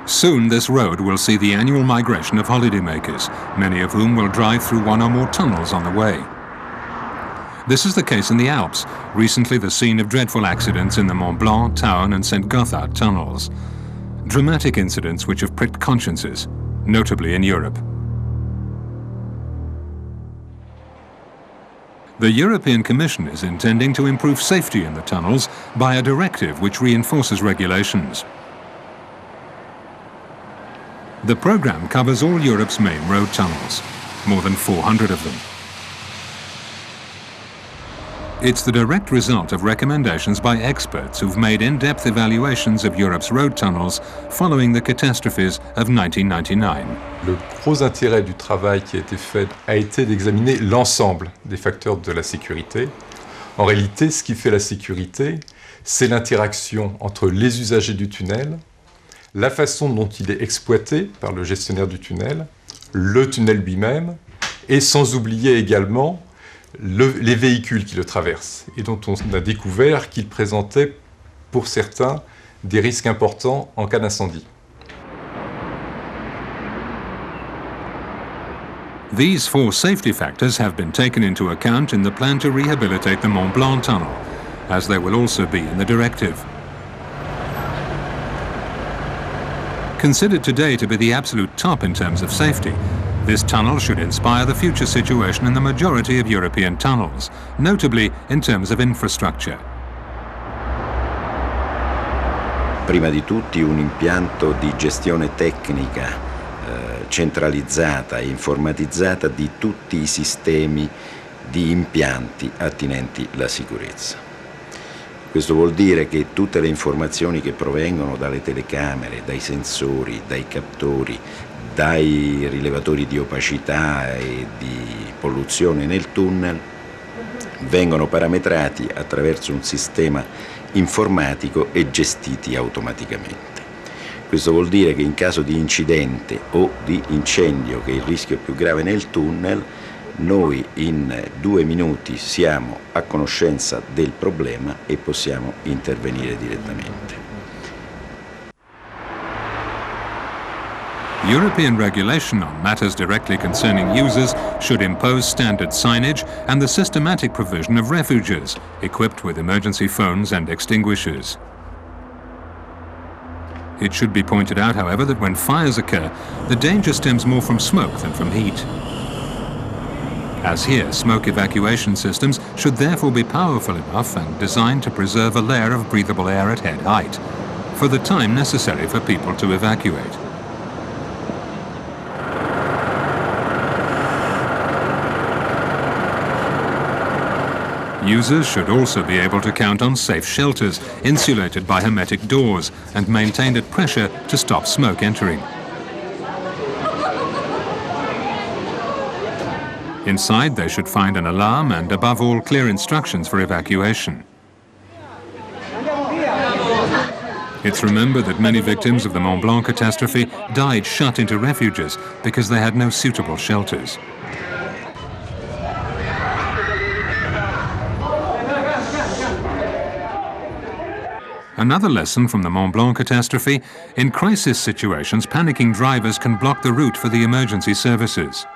Soon this road will see the annual migration of holidaymakers, many of whom will drive through one or more tunnels on the way. This is the case in the Alps, recently the scene of dreadful accidents in the Mont Blanc, Tauern and St. Gothard tunnels. Dramatic incidents which have pricked consciences, notably in Europe. The European Commission is intending to improve safety in the tunnels by a directive which reinforces regulations. The programme covers all Europe's main road tunnels, more than 400 of them. It's the direct result of recommendations by experts who've made in-depth evaluations of Europe's road tunnels following the catastrophes of 1999. Le gros intérêt du travail qui a été fait a été d'examiner l'ensemble des facteurs de la sécurité. En réalité, ce qui fait la sécurité, c'est l'interaction entre les usagers du tunnel, la façon dont il est exploité par le gestionnaire du tunnel, le tunnel lui-même, et sans oublier également les véhicules qui le traversent, et dont on a découvert qu'ils présentaient, pour certains, des risques importants en cas d'incendie. These 4 safety factors have been taken into account in the plan to rehabilitate the Mont Blanc tunnel, as they will also be in the directive. Considered today to be the absolute top in terms of safety, this tunnel should inspire the future situation in the majority of European tunnels, notably in terms of infrastructure. Prima di tutti un impianto di gestione tecnica centralizzata e informatizzata di tutti i sistemi di impianti attinenti alla sicurezza. Questo vuol dire che tutte le informazioni che provengono dalle telecamere, dai sensori, dai captori, dai rilevatori di opacità e di polluzione nel tunnel vengono parametrati attraverso un sistema informatico e gestiti automaticamente. Questo vuol dire che in caso di incidente o di incendio, che è il rischio più grave nel tunnel, noi in 2 minuti siamo a conoscenza del problema e possiamo intervenire direttamente. European regulation on matters directly concerning users should impose standard signage and the systematic provision of refuges equipped with emergency phones and extinguishers. It should be pointed out, however, that when fires occur, the danger stems more from smoke than from heat. As here, smoke evacuation systems should therefore be powerful enough and designed to preserve a layer of breathable air at head height, for the time necessary for people to evacuate. Users should also be able to count on safe shelters, insulated by hermetic doors and maintained at pressure to stop smoke entering. Inside, they should find an alarm and, above all, clear instructions for evacuation. It's remembered that many victims of the Mont Blanc catastrophe died shut into refuges because they had no suitable shelters. Another lesson from the Mont Blanc catastrophe: in crisis situations, panicking drivers can block the route for the emergency services.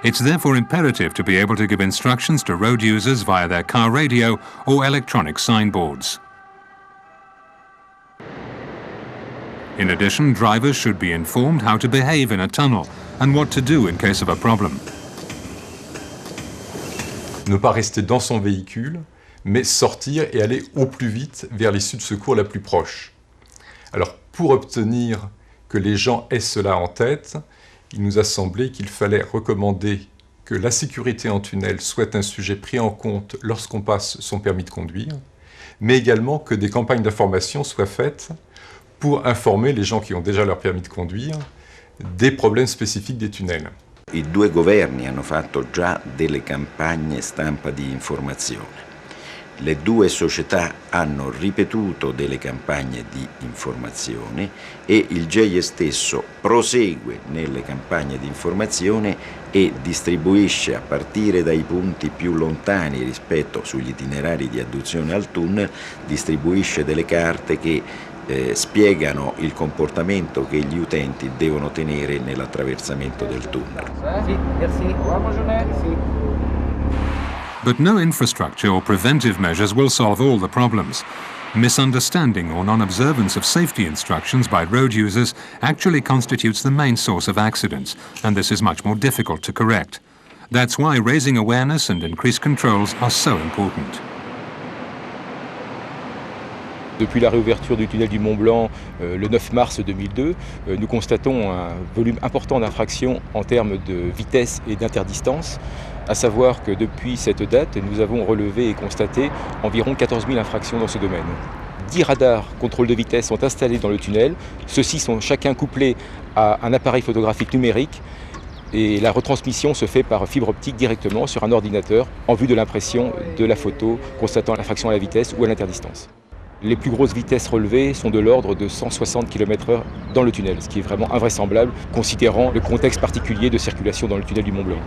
It's therefore imperative to be able to give instructions to road users via their car radio or electronic signboards. In addition, drivers should be informed how to behave in a tunnel and what to do in case of a problem. Ne pas rester dans son véhicule, mais sortir et aller au plus vite vers l'issue de secours la plus proche. Alors, pour obtenir que les gens aient cela en tête, il nous a semblé qu'il fallait recommander que la sécurité en tunnel soit un sujet pris en compte lorsqu'on passe son permis de conduire, mais également que des campagnes d'information soient faites pour informer les gens qui ont déjà leur permis de conduire des problèmes spécifiques des tunnels. I 2 governi hanno fatto già delle campagne stampa di informazione. Le 2 società hanno ripetuto delle campagne di informazione e il GIE stesso prosegue nelle campagne di informazione e distribuisce a partire dai punti più lontani rispetto sugli itinerari di adduzione al tunnel, distribuisce delle carte che spiegano il comportamento che gli utenti devono tenere nell'attraversamento del tunnel. But no infrastructure or preventive measures will solve all the problems. Misunderstanding or non-observance of safety instructions by road users actually constitutes the main source of accidents, and this is much more difficult to correct. That's why raising awareness and increased controls are so important. Depuis la réouverture du tunnel du Mont Blanc le 9 mars 2002, nous constatons un volume important d'infractions en termes de vitesse et d'interdistance, à savoir que depuis cette date, nous avons relevé et constaté environ 14 000 infractions dans ce domaine. 10 radars contrôle de vitesse sont installés dans le tunnel, ceux-ci sont chacun couplés à un appareil photographique numérique et la retransmission se fait par fibre optique directement sur un ordinateur en vue de l'impression de la photo constatant l'infraction à la vitesse ou à l'interdistance. Les plus grosses vitesses relevées sont de l'ordre de 160 km/h dans le tunnel, ce qui est vraiment invraisemblable considérant le contexte particulier de circulation dans le tunnel du Mont Blanc.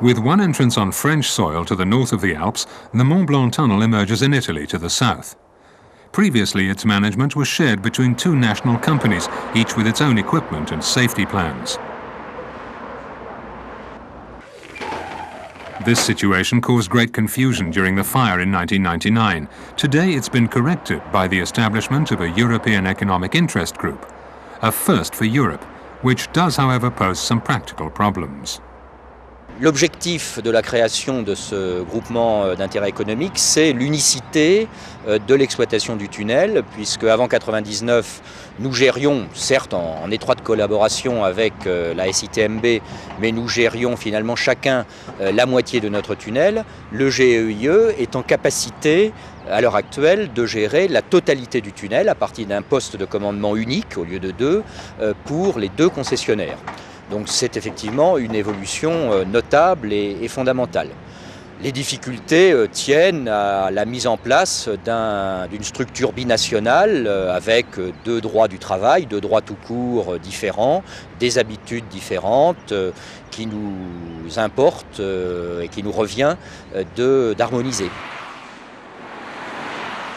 With one entrance on French soil to the north of the Alps, the Mont Blanc tunnel emerges in Italy to the south. Previously, its management was shared between two national companies, each with its own equipment and safety plans. This situation caused great confusion during the fire in 1999. Today it's been corrected by the establishment of a European Economic Interest Group, a first for Europe, which does, however, pose some practical problems. L'objectif de la création de ce groupement d'intérêt économique, c'est l'unicité de l'exploitation du tunnel, puisque avant 1999, nous gérions, certes en étroite collaboration avec la SITMB, mais nous gérions finalement chacun la moitié de notre tunnel. Le GEIE est en capacité, à l'heure actuelle, de gérer la totalité du tunnel à partir d'un poste de commandement unique, au lieu de deux, pour les deux concessionnaires. Donc c'est effectivement une évolution notable et fondamentale. Les difficultés tiennent à la mise en place d'une structure binationale avec deux droits du travail, deux droits tout court différents, des habitudes différentes qui nous importent et qui nous revient d'harmoniser.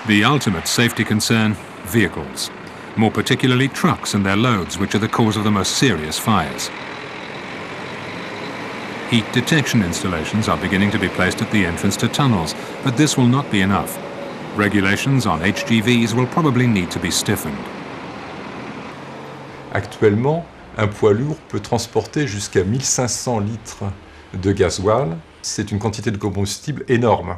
The ultimate safety concern, vehicles. More particularly trucks and their loads, which are the cause of the most serious fires. Heat detection installations are beginning to be placed at the entrance to tunnels, but this will not be enough. Regulations on HGVs will probably need to be stiffened. Actuellement, un poids lourd peut transporter jusqu'à 1500 litres de gasoil. C'est une quantité de combustible énorme.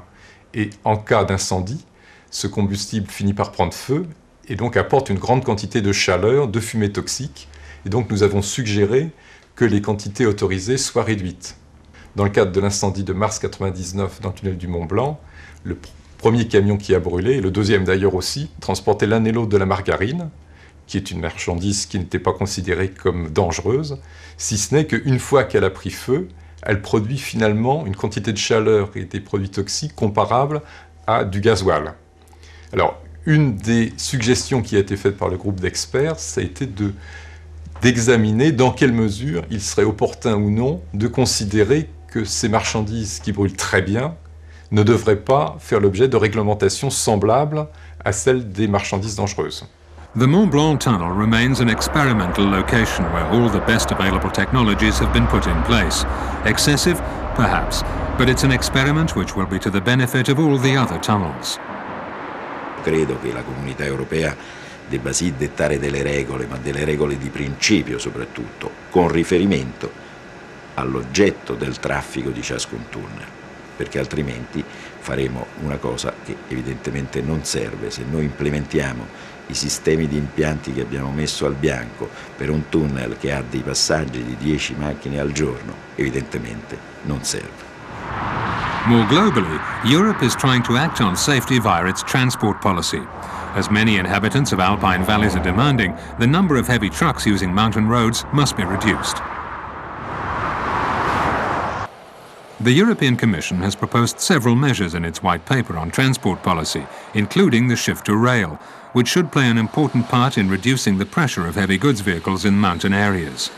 Et en cas d'incendie, ce combustible finit par prendre feu et donc apporte une grande quantité de chaleur, de fumée toxique. Et donc nous avons suggéré que les quantités autorisées soient réduites. Dans le cadre de l'incendie de mars 1999 dans le tunnel du Mont Blanc, le premier camion qui a brûlé, et le deuxième d'ailleurs aussi, transportait l'un et l'autre de la margarine, qui est une marchandise qui n'était pas considérée comme dangereuse, si ce n'est qu'une fois qu'elle a pris feu, elle produit finalement une quantité de chaleur et des produits toxiques comparables à du gasoil. Alors, une des suggestions qui a été faite par le groupe d'experts, ça a été d'examiner dans quelle mesure il serait opportun ou non de considérer que ces marchandises qui brûlent très bien ne devraient pas faire l'objet de réglementations semblables à celles des marchandises dangereuses. The Mont Blanc tunnel remains an experimental location where all the best available technologies have been put in place. Excessive? Perhaps, but it's an experiment which will be to the benefit of all the other tunnels. Credo che la comunità europea debba sì dettare delle regole, ma delle regole di principio soprattutto, con riferimento all'oggetto del traffico di ciascun tunnel, perché altrimenti faremo una cosa che evidentemente non serve. Se noi implementiamo i sistemi di impianti che abbiamo messo al bianco per un tunnel che ha dei passaggi di 10 macchine al giorno, evidentemente non serve. More globally, Europe is trying to act on safety via its transport policy. As many inhabitants of alpine valleys are demanding, the number of heavy trucks using mountain roads must be reduced. The European Commission has proposed several measures in its white paper on transport policy, including the shift to rail, which should play an important part in reducing the pressure of heavy goods vehicles in mountain areas.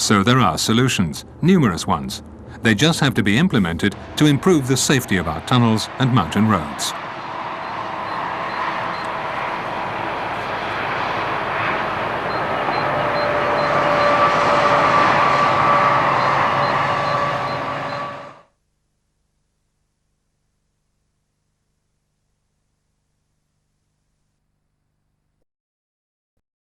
So there are solutions, numerous ones. They just have to be implemented to improve the safety of our tunnels and mountain roads.